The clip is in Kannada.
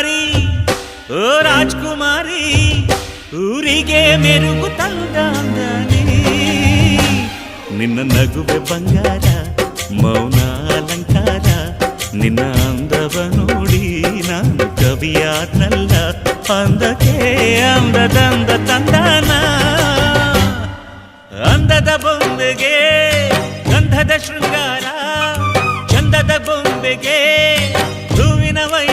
ನಾರಿ ಓ ರಾಜ್ಕುಮಾರಿ ಊರಿಗೆ ಮೆರುಗು ತಂದಾನಿ ನಿನ್ನ ನಗುವೆ ಬಂಗಾರ ಮೌನ ಅಲಂಕಾರ ನಿನ್ನ ಅಂದವ ನೋಡಿ ನಾನು ಕವಿಯಾದ್ನಲ್ಲ ಅಂದಕ್ಕೆ ಅಂದದಂದ ತಂದಾನ ಅಂದದ ಬೊಂಬೆಗೆ ಗಂಧದ ಶೃಂಗಾರ ಚಂದದ ಬೊಂಬೆಗೆ ಹೂವಿನ ವೈ